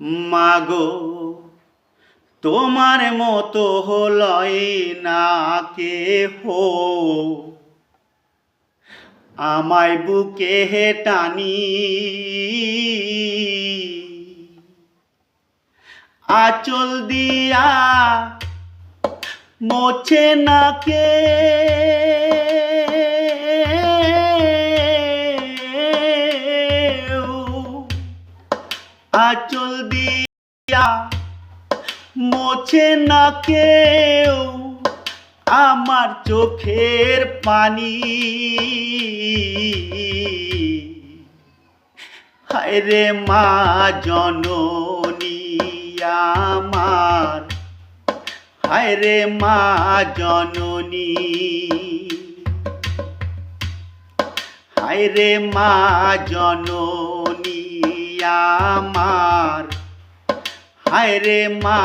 মাগো তোমার মতো হলই না কেহ, আমায় বুকে টানি আঁচল দিয়া মোছে না কে, আঁচল দিয়া মোছে না কেউ আমার চোখের পানি। হায়রে মা জননী আমার, হায়রে মা জননী, হায়রে মা জননী আমার, হায়রে মা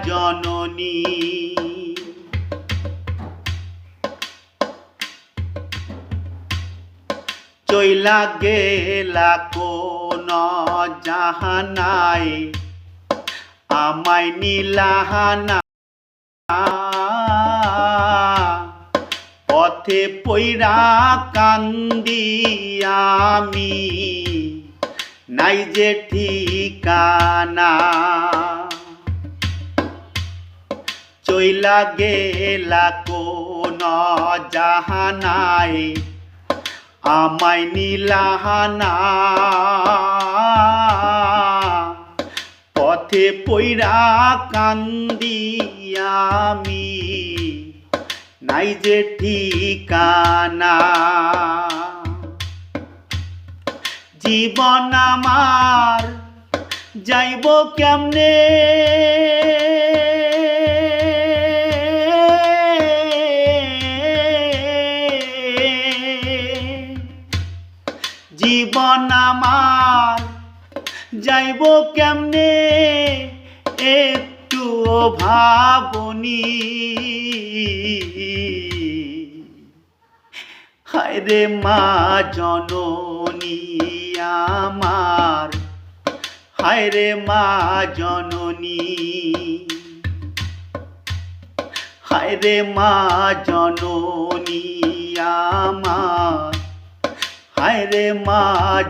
জননী। চইলা গেলা কোন জাহানায়, আমায় নিলাহানা পথে পইরা কান্দি আমি, নাই যে ঠিকানা। চইলা গেলা কোন জাহানায়, আমায় নিলাহানা পথে পইরা কান্দি আমি, নাই যে ঠিকানা। জীবন আমার যাইব কেমনে, জীবন আমার যাইব কেমনে একটু ভাবনি। হায়রে মা জননী আমার, হায়রে মা জননী, হায়রে মা জননী আমার, হায়রে মা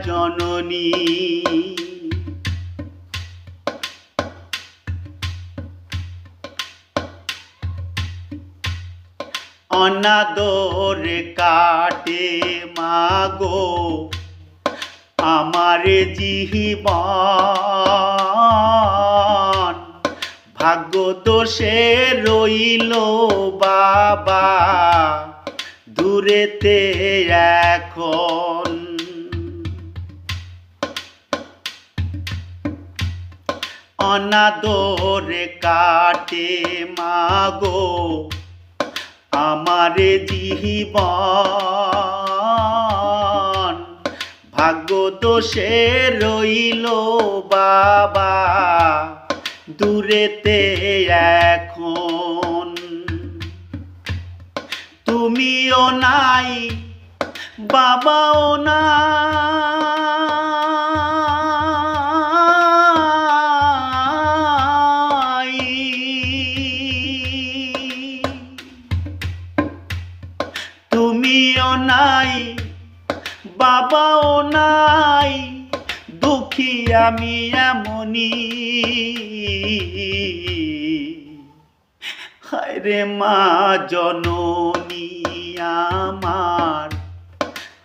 জননী। অনাদরে কাটে মাগো আমার জীবন, ভাগ্য দোষে রইল বাবা দূরেতে এখন। অনাদরে কাটে মাগো আমার জীবন, ভাগ্য দোষে রইল বাবা দূরেতে এখন। তুমিও নাই বাবাও নাই, তুমিও নাই বাবাও নাই, দুঃখী আমি এমনি। হায়রে মা জননী আমার,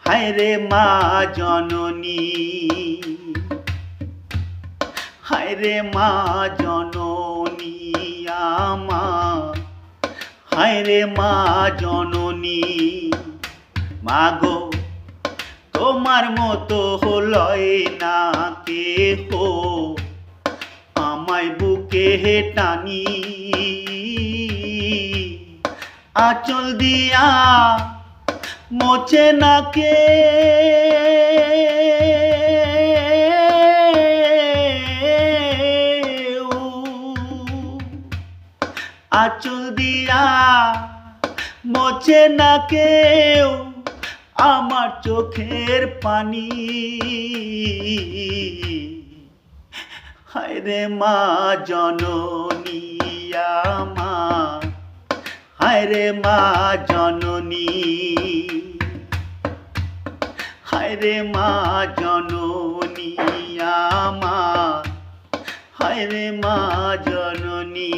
হায়রে মা জননী, হায়রে মা জননী আমার, হায়রে মা জননী। মাগো তোমার মতো হলই না কেহ, আমায় বুকে টানি আঁচল দিয়া মোছে না কে, আঁচল দিয়া মোছে না কেউ আমার চোখের পানি। হায় রে মা জননী আমার, হায় রে মা জননী, হায় রে মা জননী আমার, হায় রে মা জননী।